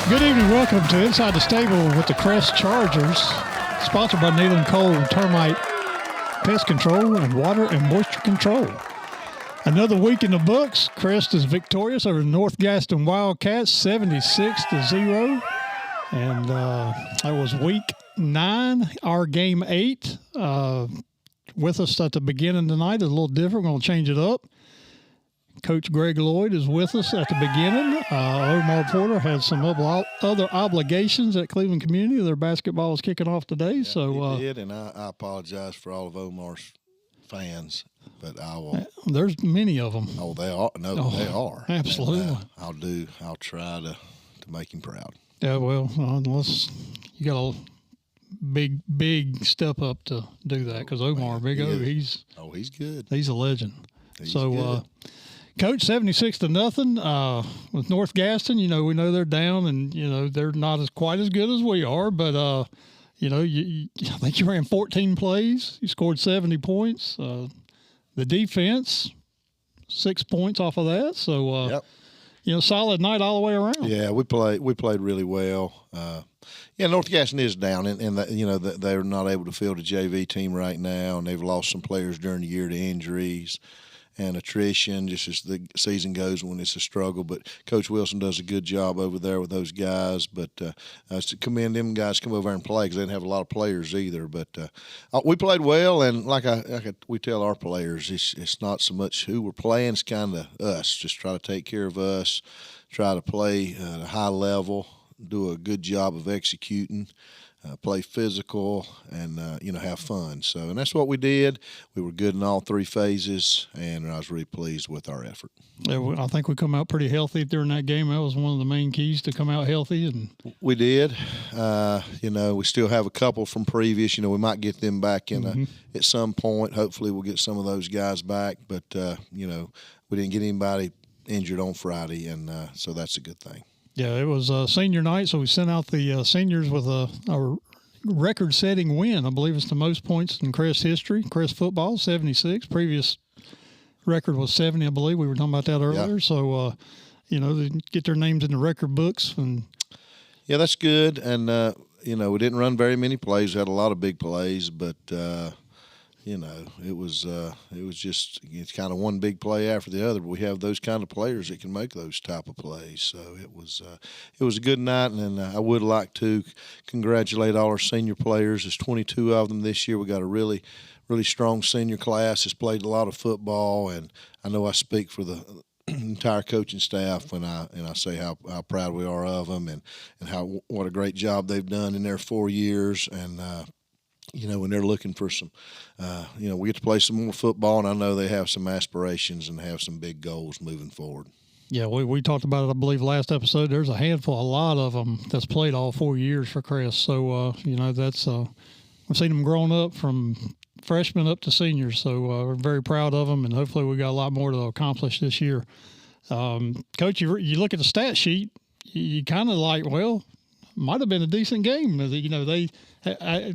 Good evening. Welcome to Inside the Stable with the Crest Chargers, sponsored by Needham Cole Termite Pest Control and Water and Moisture Control. Another week in the books. Crest is victorious over the North Gaston Wildcats, 76-0. And that was week 9, our game 8. With us at the beginning tonight is a little different. We're going to change it up. Coach Greg Lloyd is with us at the beginning. Omar Porter had some other obligations at Cleveland Community. Their basketball is kicking off today. Yeah, so he did, and I apologize for all of Omar's fans, but I will. There's many of them. Oh, they are. No, they are. Absolutely. And, I'll try to make him proud. Yeah, well, unless you got a big step up to do that, because Omar, he's good. He's a legend. He's good. Coach, 76-0 with North Gaston. You know, we know they're down, and you know they're not quite as good as we are. But you know, I think you ran 14 plays. You scored 70 points. The defense, 6 points off of that. So yep. You know, solid night all the way around. Yeah, we played really well. North Gaston is down, and they're not able to field a JV team right now, and they've lost some players during the year to injuries and attrition, just as the season goes when it's a struggle. But Coach Wilson does a good job over there with those guys. But to commend them guys come over and play, because they didn't have a lot of players either. But we played well, and we tell our players, it's not so much who we're playing, it's kind of us. Just try to take care of us, try to play at a high level, do a good job of executing. Play physical and, have fun. And that's what we did. We were good in all 3 phases, and I was really pleased with our effort. Yeah, I think we come out pretty healthy during that game. That was one of the main keys to come out healthy. And we did. We still have a couple from previous. We might get them back in at some point. Hopefully we'll get some of those guys back. But, we didn't get anybody injured on Friday, and so that's a good thing. Yeah, it was senior night, so we sent out the seniors with a record-setting win. I believe it's the most points in Crest history. Crest football, 76. Previous record was 70, I believe. We were talking about that earlier. Yeah. So, they get their names in the record books. Yeah, that's good. And, we didn't run very many plays. We had a lot of big plays, but it's kind of one big play after the other. But we have those kind of players that can make those type of plays. So it was a good night, and I would like to congratulate all our senior players. There's 22 of them this year. We got a really, really strong senior class that's played a lot of football, and I know I speak for the entire coaching staff when I say how proud we are of them, and what a great job they've done in their 4 years. And when they're looking for some, we get to play some more football, and I know they have some aspirations and have some big goals moving forward. Yeah, we talked about it, I believe, last episode. There's a lot of them that's played all 4 years for Crest. So, that's I've seen them growing up from freshmen up to seniors. So we're very proud of them, and hopefully we got a lot more to accomplish this year. Coach, you look at the stat sheet, you kind of like, well, might have been a decent game. They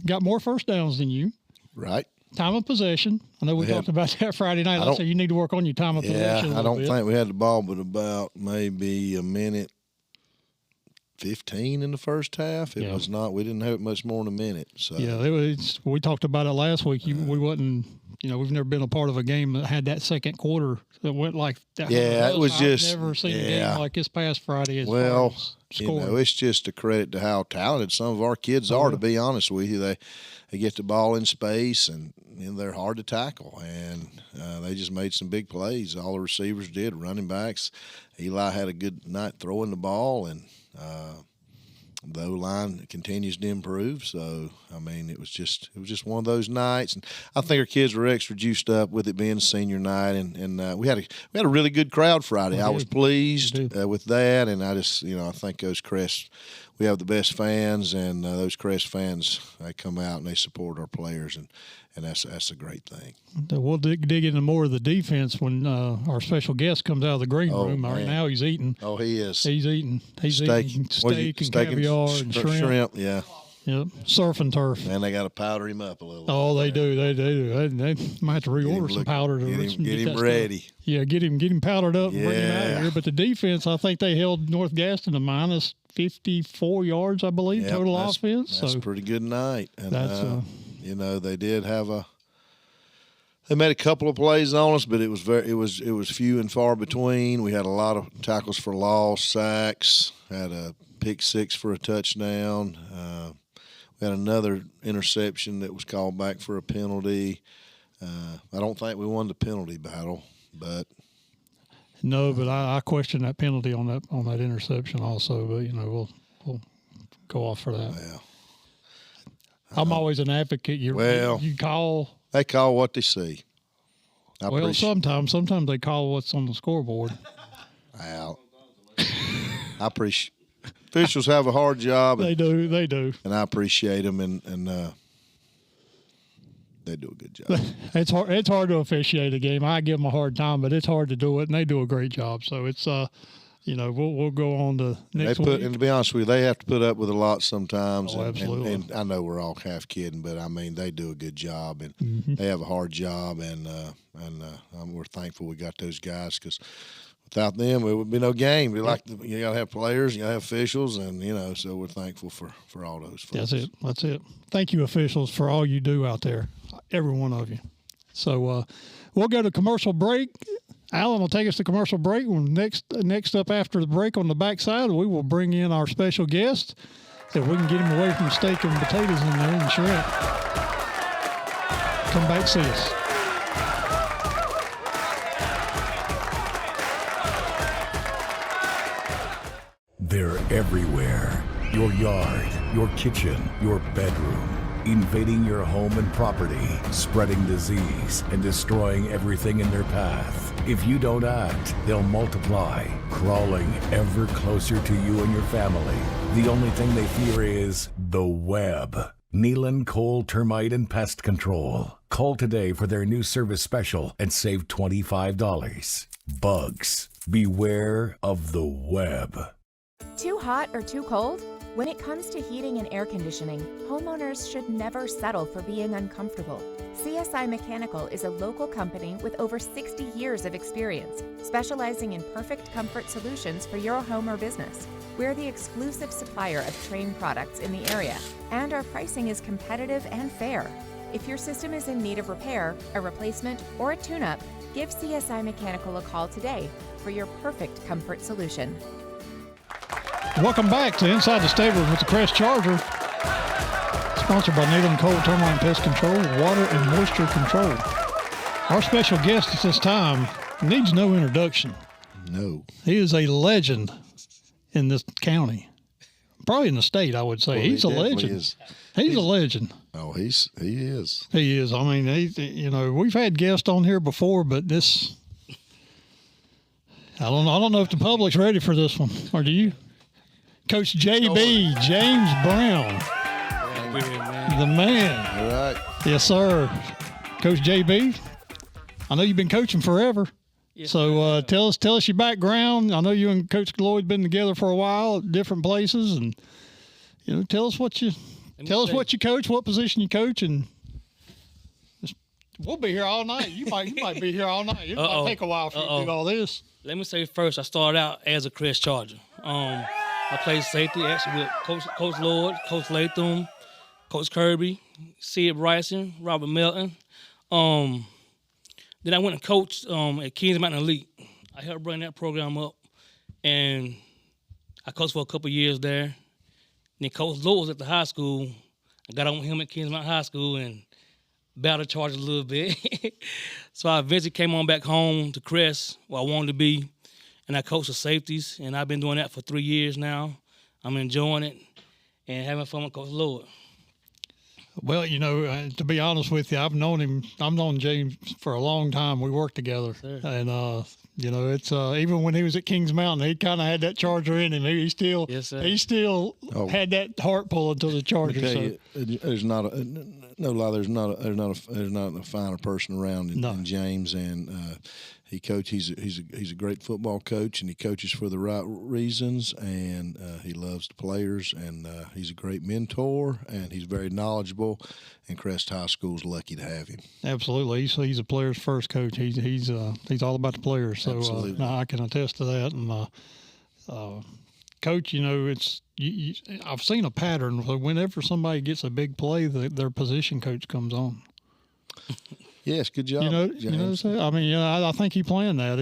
got more first downs than you. Right. Time of possession. I know we talked about that Friday night. I said you need to work on your time of possession. Yeah, I don't think we had the ball but about maybe a minute 15 in the first half. It was not. We didn't have it much more than a minute. So yeah, we talked about it last week. We wasn't. We've never been a part of a game that had that second quarter that went like that. Yeah, it was just. I've never seen a game like this past Friday. It's just a credit to how talented some of our kids are. To be honest with you, they get the ball in space, and they're hard to tackle, and they just made some big plays. All the receivers did, running backs. Eli had a good night throwing the ball, and the O-line continues to improve. So, it was just one of those nights, and I think our kids were extra juiced up with it being senior night, and we had a really good crowd Friday. I was pleased with that, and I just I think those Crest, we have the best fans, and those Crest fans, they come out and they support our players, and that's a great thing. We'll dig into more of the defense when our special guest comes out of the green room. Man. Right now he's eating. Oh, he is. He's eating steak and caviar and shrimp. Yeah. Yep, surf and turf. And they got to powder him up a little. Oh, they do. They might have to reorder some powder to get him ready. Yeah, get him powdered up and bring him out of here. But the defense, I think they held North Gaston to minus 54 yards, I believe, total offense. That's so a pretty good night. And, that's you know, they did have they made a couple of plays on us, but it was few and far between. We had a lot of tackles for loss, sacks, had a pick six for a touchdown. We had another interception that was called back for a penalty. I don't think we won the penalty battle, but no, but I question that penalty on that interception also. But you know, we'll go off for that. Well, I'm always an advocate. You call. They call what they see. Sometimes they call what's on the scoreboard. Well, I appreciate officials have a hard job. They do, and I appreciate them, and they do a good job. It's hard to officiate a game. I give them a hard time, but it's hard to do it, and they do a great job. So it's you know, we'll go on to next week. And to be honest with you, they have to put up with a lot sometimes. Oh, absolutely. And I know we're all half kidding, but I mean they do a good job, and they have a hard job, and we're thankful we got those guys because without them it would be no game. You gotta have players, you gotta have officials, and you know, so we're thankful for all those folks. That's it. Thank you, officials, for all you do out there, every one of you. So we'll go to commercial break. Alan will take us to commercial break. Next up after the break on the backside, we will bring in our special guest so we can get him away from steak and potatoes in there and shrimp. Come back, see us. They're everywhere. Your yard, your kitchen, your bedroom. Invading your home and property, spreading disease, and destroying everything in their path. If you don't act, they'll multiply, crawling ever closer to you and your family. The only thing they fear is the web. Nealon Cole Termite and Pest Control. Call today for their new service special and save $25. Bugs, beware of the web. Too hot or too cold? When it comes to heating and air conditioning, homeowners should never settle for being uncomfortable. CSI Mechanical is a local company with over 60 years of experience, specializing in perfect comfort solutions for your home or business. We're the exclusive supplier of Trane products in the area, and our pricing is competitive and fair. If your system is in need of repair, a replacement, or a tune-up, give CSI Mechanical a call today for your perfect comfort solution. Welcome back to Inside the Stable with the Crest Charger. Sponsored by Nealon Cole Termite and Pest Control, Water and Moisture Control. Our special guest at this time needs no introduction. No. He is a legend in this county. Probably in the state, I would say. Well, he's a legend. He's a legend. Oh, he is. He is. I mean, you know, we've had guests on here before, but this, I don't know if the public's ready for this one. Or do you? Coach JB, James Brown. The man. All right. Yes, sir. Coach JB, I know you've been coaching forever. Yes, so tell us your background. I know you and Coach Lloyd been together for a while at different places, and you know, tell us what you coach, what position you coach, and we'll be here all night. You might be here all night. It might take a while for you to do all this. Let me say first, I started out as a Crest Charger. I played safety actually with Coach Lloyd, Coach Latham, Coach Kirby, Sid Bryson, Robert Melton. Then I went and coached at Kings Mountain Elite. I helped bring that program up, and I coached for a couple years there. Then Coach Lloyd was at the high school. I got on with him at Kings Mountain High School and battled Chargers a little bit. So I eventually came on back home to Crest, where I wanted to be, and I coached the safeties, and I've been doing that for 3 years now. I'm enjoying it and having fun with Coach Lloyd. Well, you know, to be honest with you, I've known James for a long time. We worked together. Sure. And, you know, it's even when he was at Kings Mountain, he kind of had that Charger in him. He still had that heart pulling to the Charger. Okay, there's not a finer person around than James, and he's a great football coach, and he coaches for the right reasons, and he loves the players, and he's a great mentor, and he's very knowledgeable, and Crest High School's lucky to have him. Absolutely, he's a players first coach. He's all about the players. So Absolutely. I can attest to that. And Coach, it's I've seen a pattern. Whenever somebody gets a big play, their position coach comes on. Yes, good job. James. I think he planned that.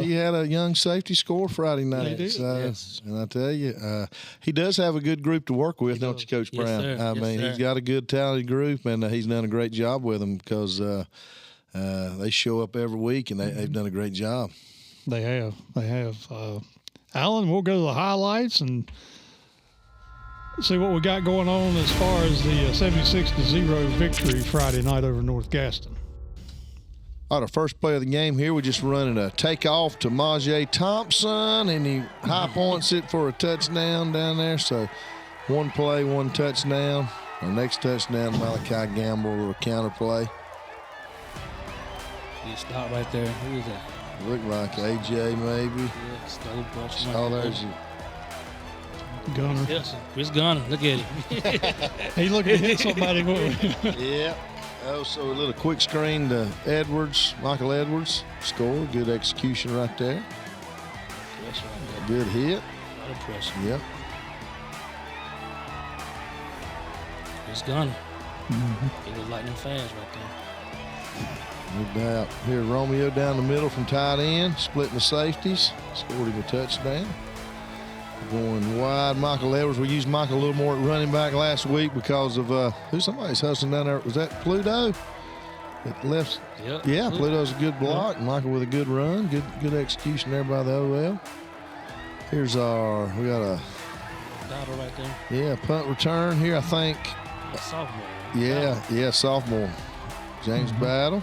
He had a young safety score Friday night. He did. Yes. And I tell you, he does have a good group to work with, don't you, Coach Brown? Sir. He's got a good, talented group, and he's done a great job with them because they show up every week, and they've done a great job. They have. Alan, we'll go to the highlights and see what we got going on as far as the 76-0 victory Friday night over North Gaston. All right, our first play of the game here, we're just running a takeoff to Majay Thompson, and he high points it for a touchdown down there. So one play, one touchdown. Our next touchdown, Malachi Gamble, a counter play. You stop right there. Who is that? Looked like AJ maybe. Yeah, stole brush. Oh, there's you. Gunner. Yes, Chris Gunner. Look at him. He looking to hit somebody. Yeah. Oh, so a little quick screen to Edwards, Michael Edwards. Score. Good execution right there. Pressure right Good hit. there. A lot of pressure. Yep. Chris Gunner. He was lightning fast right there. No doubt. Here, Romeo down the middle from tight end, splitting the safeties. Scored him a touchdown. Going wide, Michael Edwards. We used Michael a little more at running back last week because of somebody's hustling down there. Was that Pluto? At left. Yep. Yeah, Pluto's a good block. Michael with a good run. Good execution there by the OL. Here's we got a Battle right there. Yeah, punt return here, I think. A sophomore. Yeah, sophomore. James Battle.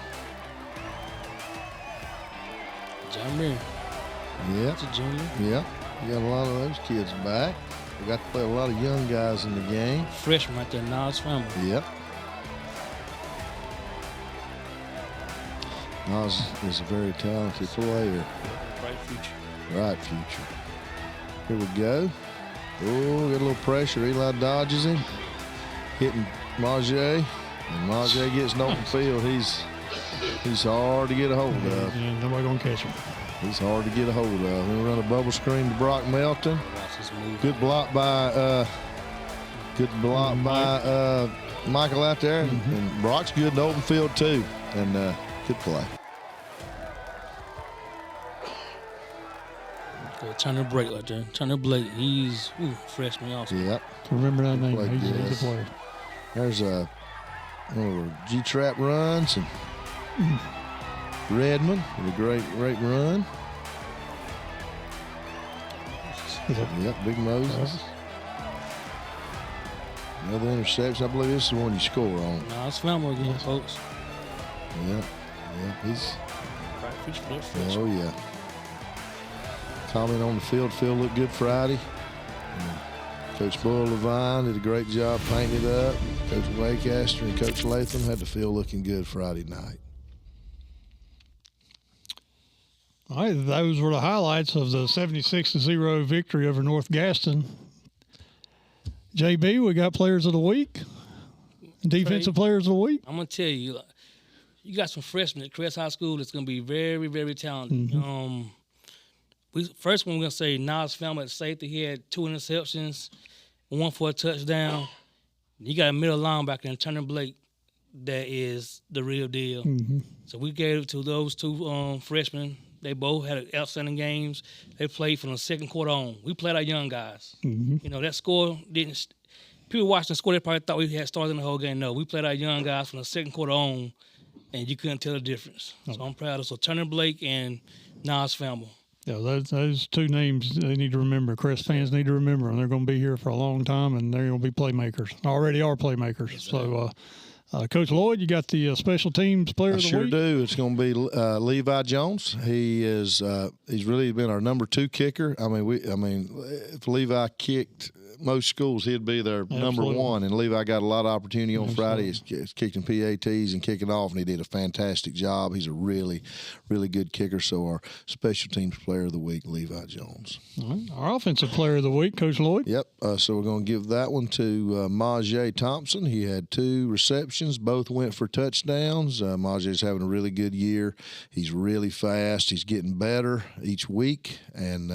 John Muir. Yeah. That's a junior. Yeah. We got a lot of those kids back. We got to play a lot of young guys in the game. Freshman right there, Nas family. Yep. Nas is a very talented player. Bright future. Bright future. Here we go. Oh, got a little pressure. Eli dodges him. Hitting Majay. And Majay gets an open field. He's hard to get a hold of. Yeah, nobody gonna catch him. He's hard to get a hold of. We run a bubble screen to Brock Melton. Watch this move. Good block by Michael out there. And Brock's good in the open field too. And good play. Good Turner Blake right there. Turner Blake, he's freshman also. Yep. Remember that name. Play He's good. a player. There's one of our G-trap runs. And Redmond with a great run. Yep, Big Moses. Another interception. I believe this is the one you score on. No, it's family again, folks. Yep. He's. Bright future for that freshman. Oh yeah. Comment on the field. Field looked good Friday. Coach Boyle Levine did a great job painting it up. Coach Waycaster and Coach Latham had the field looking good Friday night. All right, those were the highlights of the 76-0 victory over North Gaston. JB, we got players of the week, defensive players of the week. I'm going to tell you, you got some freshmen at Crest High School that's going to be very, very talented. First one, we're going to say Nas Family at safety. He had 2 interceptions, 1 for a touchdown. You got a middle linebacker in Turner Blake that is the real deal. So we gave it to those 2 freshmen. They both had outstanding games. They played from the second quarter on. We played our young guys. That score didn't – people watching the score, they probably thought we had started the whole game. No, we played our young guys from the second quarter on, and you couldn't tell the difference. So I'm proud of so Turner Blake and Nas Famble. Yeah, those 2 names they need to remember. Crest fans need to remember them. They're going to be here for a long time, and they're going to be playmakers. Already are playmakers. Yes, so, Coach Lloyd, you got the special teams player of the week? I sure do. It's going to be Levi Jones. He's really been our number 2 kicker. I mean, if Levi kicked most schools, he'd be their number 1. And Levi got a lot of opportunity on Friday. He's kicking PATs and kicking off, and he did a fantastic job. He's a really, really good kicker. So our special teams player of the week, Levi Jones. All right. Our offensive player of the week, Coach Lloyd. Yep. So we're going to give that one to Majay Thompson. He had 2 receptions. Both went for touchdowns. Majay's having a really good year. He's really fast. He's getting better each week. And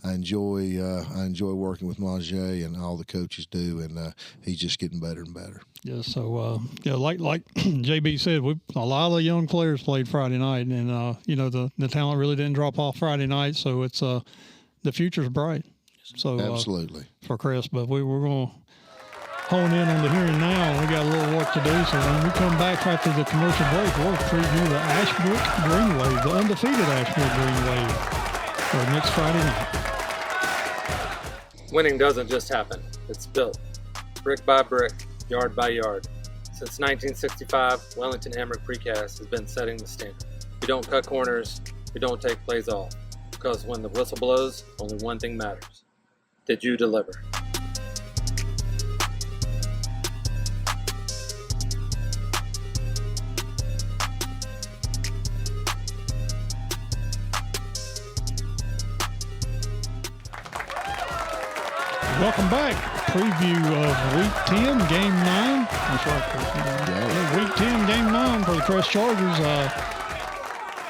I enjoy working with Majay, and all the coaches do, and he's just getting better and better. Yeah, so like JB said, a lot of young players played Friday night, and the talent really didn't drop off Friday night, so it's the future's bright. So absolutely for Crest, but we're going to hone in on the here and now. We got a little work to do, so when we come back after the commercial break, we'll preview the Ashbrook Green Wave, the undefeated Ashbrook Green Wave, for next Friday night. Winning doesn't just happen; it's built, brick by brick, yard by yard. Since 1965, Wellington Hamrick Precast has been setting the standard. We don't cut corners, we don't take plays off, because when the whistle blows, only one thing matters. Did you deliver? Welcome back. Preview of Week 10, Game 9. That's right, Chris. Yeah, Week 10, Game 9 for the Crest Chargers.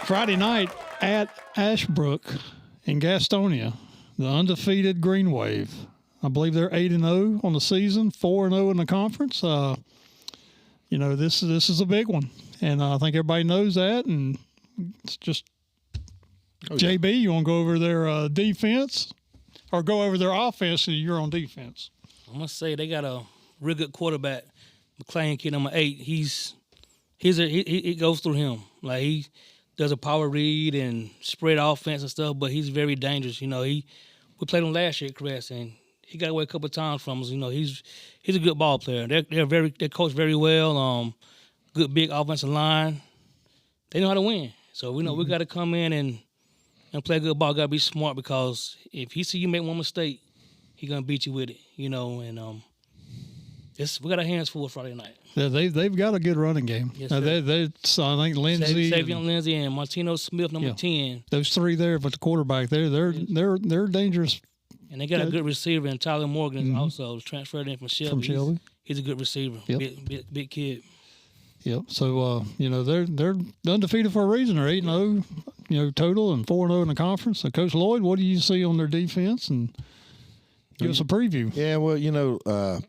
Friday night at Ashbrook in Gastonia, the undefeated Green Wave. I believe they're 8-0 on the season, 4-0 in the conference. This is a big one, and I think everybody knows that. And it's just JB, you want to go over their defense? Or go over their offense and you're on defense? I must say they got a real good quarterback, McLean kid number 8. He goes through him. Like, he does a power read and spread offense and stuff, but he's very dangerous. We played him last year at Crest, and he got away a couple of times from us. He's a good ball player. They coach very well. Good big offensive line. They know how to win. So we know we got to come in and play good ball. Got to be smart, because if he see you make one mistake, he gonna beat you with it. And we got our hands full Friday night. Yeah, they've got a good running game. Yes, I think Lindsey, Savion Lindsey, and Martino Smith, number 10. Those three there, but the quarterback, they're dangerous. And they got a good receiver, and Tyler Morgan also transferred in from Shelby. He's a good receiver, big kid. Yep. So they're undefeated for a reason. They're 8-0, total, and 4-0 in the conference. So Coach Lloyd, what do you see on their defense? And give us a preview. Yeah, well,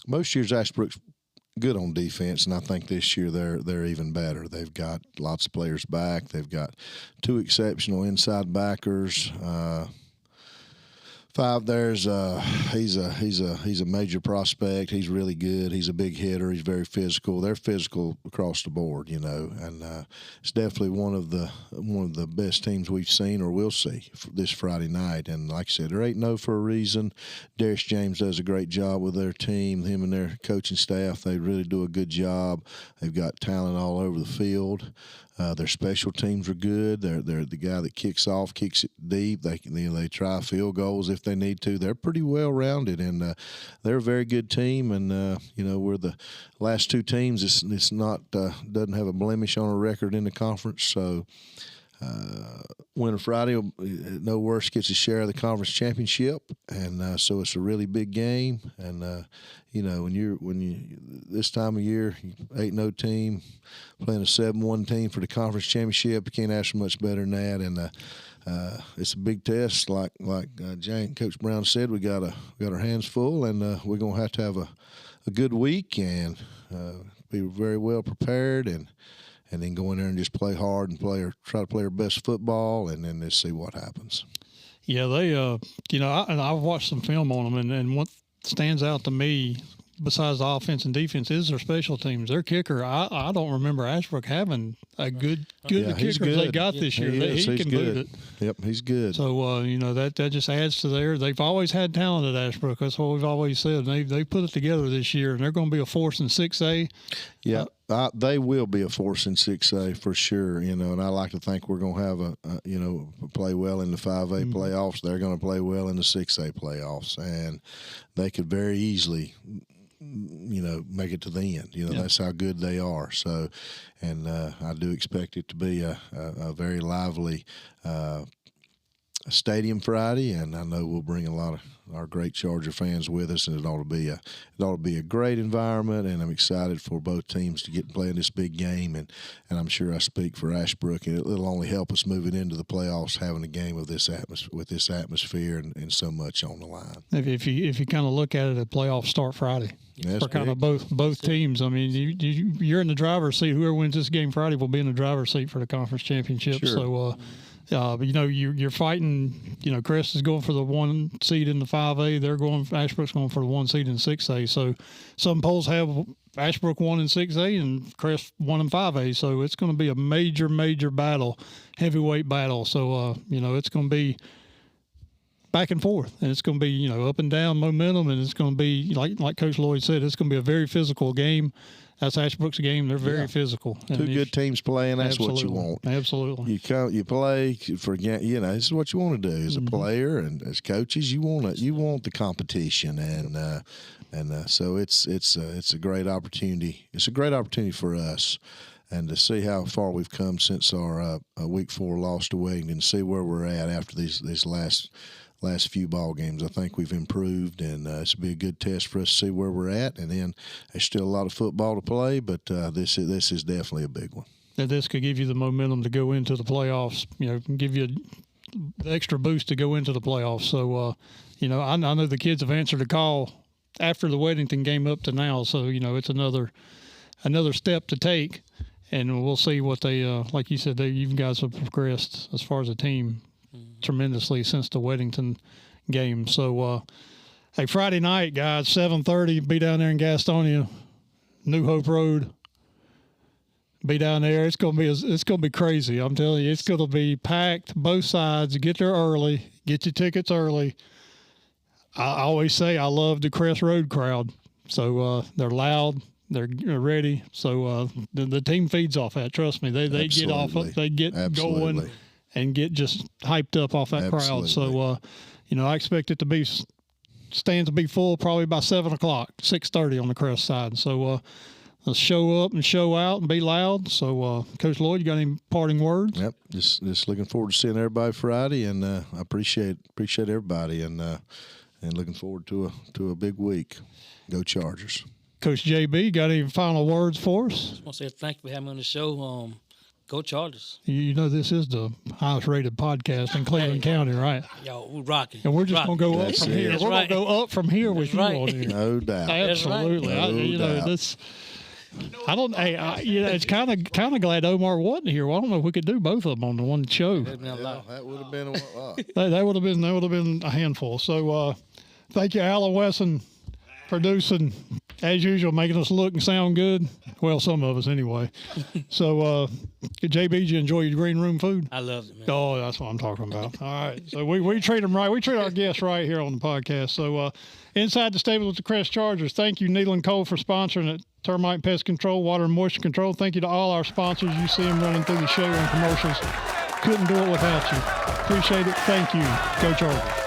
most years Ashbrook's good on defense, and I think this year they're even better. They've got lots of players back. They've got 2 exceptional inside backers. 5 there's he's a major prospect. He's really good. He's a big hitter. He's very physical. They're physical across the board, and it's definitely one of the best teams we've seen or will see this Friday night. And like I said, they're 8-0 for a reason. Darius James does a great job with their team. Him and their coaching staff, they really do a good job. They've got talent all over the field. Their special teams are good. They're the guy that kicks it deep. They try field goals if they need to. They're pretty well rounded, and they're a very good team. And we're the last 2 teams. It's not doesn't have a blemish on a record in the conference. So winner Friday, no worse gets a share of the conference championship, and so it's a really big game. And when you this time of year, 8-0 team playing a 7-1 team for the conference championship, you can't ask for much better than that. And it's a big test, like Coach Brown said. We got our hands full, and we're gonna have to have a good week and be very well prepared, and then go in there and just play hard and try to play our best football, and then just see what happens. Yeah, they I've watched some film on them, and what stands out to me, besides the offense and defense, is their special teams. Their kicker, I don't remember Ashbrook having a good kicker they got this year. He can boot it. Yep, he's good. So that just adds to they've always had talent at Ashbrook. That's what we've always said. They put it together this year, and they're going to be a force in 6A. Yeah, they will be a force in 6A for sure. And I like to think we're going to have play well in the 5A playoffs. They're going to play well in the 6A playoffs, and they could very easily make it to the end. That's how good they are. So, and I do expect it to be a very lively stadium Friday, and I know we'll bring a lot of our great Charger fans with us, and it ought to be a great environment, and I'm excited for both teams to get to play in this big game, and I'm sure I speak for Ashbrook, and it'll only help us moving into the playoffs, having a game of this with this atmosphere and so much on the line. If you kind of look at it, the playoffs start Friday. For kind of both teams. I mean, you're in the driver's seat. Whoever wins this game Friday will be in the driver's seat for the conference championship. Sure. So, you're fighting. Crest is going for the 1 seed in the 5A. Ashbrook's going for the 1 seed in 6A. So, some polls have Ashbrook 1 in 6A and Crest 1 in 5A. So, it's going to be a major, major battle, heavyweight battle. So, it's going to be back and forth, and it's going to be up and down momentum, and it's going to be like Coach Lloyd said, it's going to be a very physical game. That's Ashbrook's game. They're very physical. Two good teams playing. That's what you want. Absolutely. You play for this is what you want to do as a player and as coaches. You want the competition, and so it's a great opportunity. It's a great opportunity for us. And to see how far we've come since our Week 4 loss to Wellington, and see where we're at after these last few ball games. I think we've improved, and it's be a good test for us to see where we're at. And then there's still a lot of football to play, but this is definitely a big one. And this could give you the momentum to go into the playoffs. Give you the extra boost to go into the playoffs. So, I know the kids have answered the call after the Weddington game up to now. So, it's another step to take. And we'll see what they, like you said, you guys have progressed as far as a team tremendously since the Weddington game. So, Friday night, guys, 7:30, be down there in Gastonia, New Hope Road. Be down there. It's gonna be crazy. I'm telling you, it's gonna be packed both sides. Get there early. Get your tickets early. I always say I love the Crest Road crowd. So they're loud. They're ready. So the team feeds off that. Trust me. They get off. They get going and get just hyped up off that crowd. So I expect it to be stands to be full probably by 7 o'clock, 6:30 on the Crest side. So let's show up and show out and be loud. So Coach Lloyd, you got any parting words? Yep. Just looking forward to seeing everybody Friday, and I appreciate everybody, and looking forward to a big week. Go Chargers. Coach JB, got any final words for us? I just want to say thank you for having me on the show. Go Chargers. This is the highest rated podcast in Cleveland County, right? Yo, we're rocking. And we're just going to go up from here. We're going to go up from here with you on here. No doubt. Absolutely. No doubt. It's kind of glad Omar wasn't here. Well, I don't know if we could do both of them on the one show. That would have been a lot. That would have been a handful. So thank you, Alan Wesson, producing as usual, making us look and sound good. Well, some of us anyway. So JB, did you enjoy your green room food? I loved it, man. Oh, that's what I'm talking about. All right. So we treat them right. We treat our guests right here on the podcast. So inside the stable with the Crest Chargers, thank you, Needle & Cole, for sponsoring it. Termite and Pest Control, Water and Moisture Control. Thank you to all our sponsors. You see them running through the show and commercials. Couldn't do it without you. Appreciate it. Thank you. Go Chargers.